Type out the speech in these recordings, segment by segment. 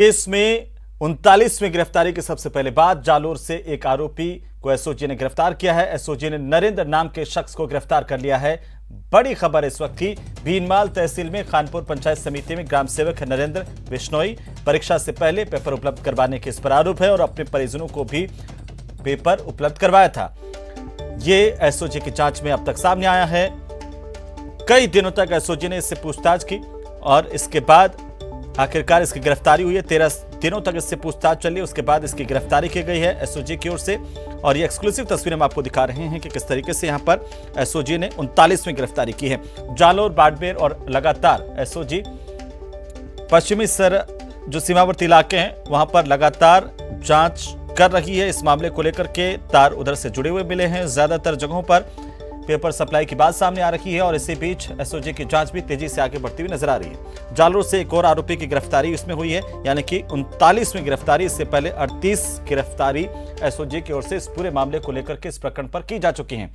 Case में 39वीं गिरफ्तारी की सबसे पहले बात जालोर से एक आरोपी को एसओजी ने गिरफ्तार किया है। एसओजी ने नरेंद्र नाम के शख्स को गिरफ्तार कर लिया है। बड़ी खबर इस वक्त की, भीनमाल तहसील में खानपुर पंचायत समिति में ग्राम सेवक नरेंद्र बिश्नोई परीक्षा से पहले पेपर उपलब्ध करवाने के इस पर आरोप है और अपने परिजनों को भी पेपर उपलब्ध करवाया था। ये एसओजी की जांच में अब तक सामने आया है। कई दिनों तक एसओजी ने इससे पूछताछ की और इसके बाद आखिरकार इसकी गिरफ्तारी हुई है। 13 दिनों तक इससे पूछताछ चली, उसके बाद इसकी गिरफ्तारी की गई है एसओजी की ओर से। और ये एक्सक्लूसिव तस्वीरें हम आपको दिखा रहे हैं कि किस तरीके से यहां पर एसओजी ने 39वीं गिरफ्तारी की है। जालोर, बाड़मेर और लगातार एसओजी पश्चिमी जो सीमावर्ती इलाके हैं वहां पर लगातार जांच कर रही है। इस मामले को लेकर के तार उधर से जुड़े हुए मिले हैं। ज्यादातर जगहों पर पेपर सप्लाई की बात सामने आ रही है और इसी बीच एसओजी की जांच भी तेजी से आगे बढ़ती हुई नजर आ रही है। जालोर से एक और आरोपी की गिरफ्तारी इसमें हुई है, यानी कि 39वीं गिरफ्तारी। इससे पहले 38 गिरफ्तारी एसओजी की ओर से इस पूरे मामले को लेकर के इस प्रकरण पर की जा चुकी हैं।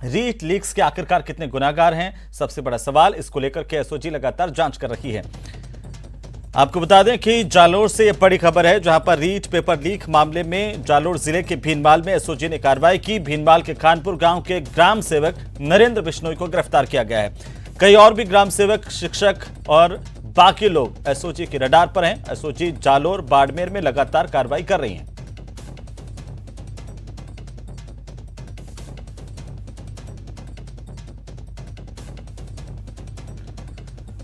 रीट लीक्स के आखिरकार कितने गुनाहगार हैं, सबसे बड़ा सवाल। इसको लेकर के एसओजी लगातार जांच कर रही है। आपको बता दें कि जालोर से यह बड़ी खबर है, जहां पर रीट पेपर लीक मामले में जालोर जिले के भीनमाल में एसओजी ने कार्रवाई की। भीनमाल के खानपुर गांव के ग्राम सेवक नरेंद्र बिश्नोई को गिरफ्तार किया गया है। कई और भी ग्राम सेवक, शिक्षक और बाकी लोग एसओजी के रडार पर हैं। एसओजी जालोर, बाड़मेर में लगातार कार्रवाई कर रही है।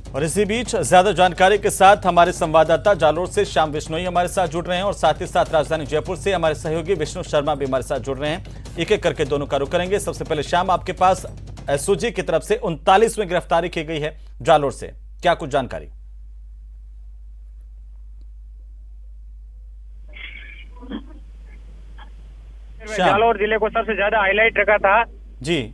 और इसी बीच ज्यादा जानकारी के साथ हमारे संवाददाता जालोर से श्याम बिश्नोई हमारे साथ जुड़ रहे हैं और साथ ही साथ राजधानी जयपुर से हमारे सहयोगी विष्णु शर्मा भी हमारे साथ जुड़ रहे हैं। एक एक करके दोनों का रुख करेंगे। सबसे पहले श्याम, आपके पास एसओजी की तरफ से 39वीं गिरफ्तारी की गई है जालोर से, क्या कुछ जानकारी? जालोर जिले को सबसे ज्यादा हाईलाइट रखा था जी,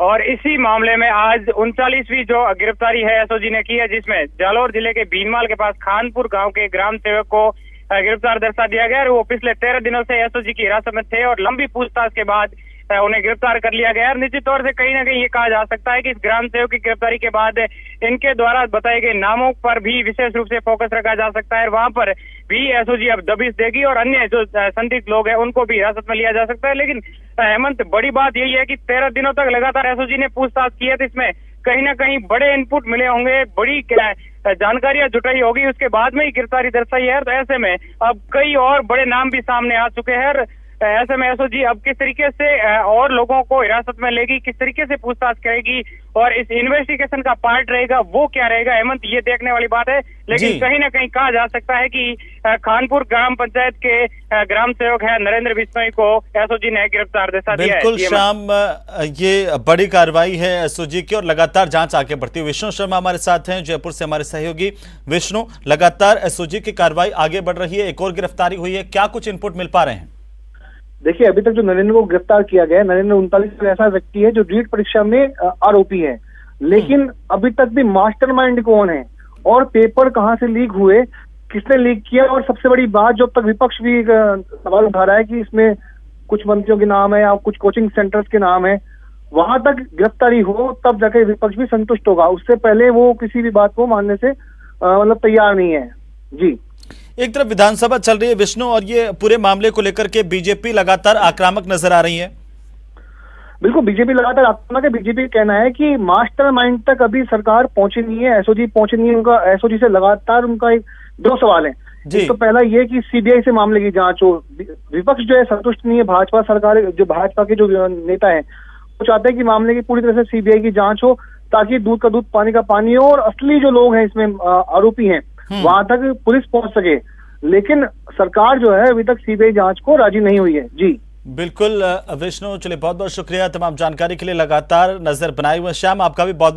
और इसी मामले में आज 39वीं जो गिरफ्तारी है एसओजी ने की है, जिसमें जालोर जिले के भीनमाल के पास खानपुर गांव के ग्राम सेवक को गिरफ्तार दर्शा दिया गया। वो पिछले 13 दिनों से एसओजी की हिरासत में थे और लंबी पूछताछ के बाद उन्हें गिरफ्तार कर लिया गया। निश्चित तौर से कहीं ना कहीं ये कहा जा सकता है कि इस ग्राम सेवक की गिरफ्तारी के बाद इनके द्वारा बताए गए नामों पर भी विशेष रूप से फोकस रखा जा सकता है। वहां पर भी एसओजी अब दबिश देगी और अन्य जो संदिग्ध लोग हैं उनको भी हिरासत में लिया जा सकता है। लेकिन हेमंत, बड़ी बात यही है कि 13 दिनों तक लगातार एसओजी ने पूछताछ की है, तो इसमें कहीं ना कहीं बड़े इनपुट मिले होंगे, बड़ी जानकारियां जुटाई होगी, उसके बाद में ही गिरफ्तारी दर्शाई है। तो ऐसे में अब कई और बड़े नाम भी सामने आ चुके हैं। ऐसे में एसओजी अब किस तरीके से और लोगों को हिरासत में लेगी, किस तरीके से पूछताछ करेगी और इस इन्वेस्टिगेशन का पार्ट रहेगा वो क्या रहेगा, हेमंत, ये देखने वाली बात है। लेकिन कहीं ना कहीं कहा जा सकता है कि खानपुर ग्राम पंचायत के ग्राम सेवक है नरेंद्र बिश्नोई को एसओजी ने गिरफ्तार दर्शा दिया है। बिल्कुल श्याम, ये बड़ी कार्रवाई है एसओजी की और लगातार जांच आगे बढ़ती है। विष्णु शर्मा हमारे साथ हैं जयपुर से, हमारे सहयोगी। विष्णु, लगातार एसओजी की कार्रवाई आगे बढ़ रही है, एक और गिरफ्तारी हुई है, क्या कुछ इनपुट मिल पा रहे हैं? देखिए, अभी तक जो नरेंद्र को गिरफ्तार किया गया है, नरेंद्र 39 ऐसा व्यक्ति है जो रीट परीक्षा में आरोपी है, लेकिन अभी तक भी मास्टरमाइंड कौन है और पेपर कहां से लीक हुए, किसने लीक किया, और सबसे बड़ी बात जो अब तक विपक्ष भी एक सवाल उठा रहा है कि इसमें कुछ मंत्रियों के नाम है या कुछ कोचिंग सेंटर्स के नाम है, वहां तक गिरफ्तारी हो तब जाके विपक्ष भी संतुष्ट होगा। उससे पहले वो किसी भी बात को मानने से मतलब तैयार नहीं है। जी, एक तरफ विधानसभा चल रही है विष्णु, और ये पूरे मामले को लेकर के बीजेपी लगातार आक्रामक नजर आ रही है। बिल्कुल, बीजेपी लगातार आक्रामक है। बीजेपी का कहना है कि मास्टरमाइंड तक अभी सरकार पहुंची नहीं है, एसओजी पहुंची नहीं है। उनका एसओजी से लगातार उनका दो सवाल है। एक तो पहला ये कि सीबीआई से मामले की जांच हो। विपक्ष जो है संतुष्ट नहीं है, भाजपा सरकार, जो भाजपा के जो नेता है वो चाहते हैं कि मामले की पूरी तरह से सीबीआई की जांच हो, ताकि दूध का दूध पानी का पानी हो और असली जो लोग हैं इसमें आरोपी हैं वहां तक पुलिस पहुंच सके। लेकिन सरकार जो है अभी तक सीबीआई जांच को राजी नहीं हुई है। जी बिल्कुल विष्णु, चलिए बहुत बहुत शुक्रिया तमाम जानकारी के लिए, लगातार नजर बनाए हुए। श्याम, आपका भी बहुत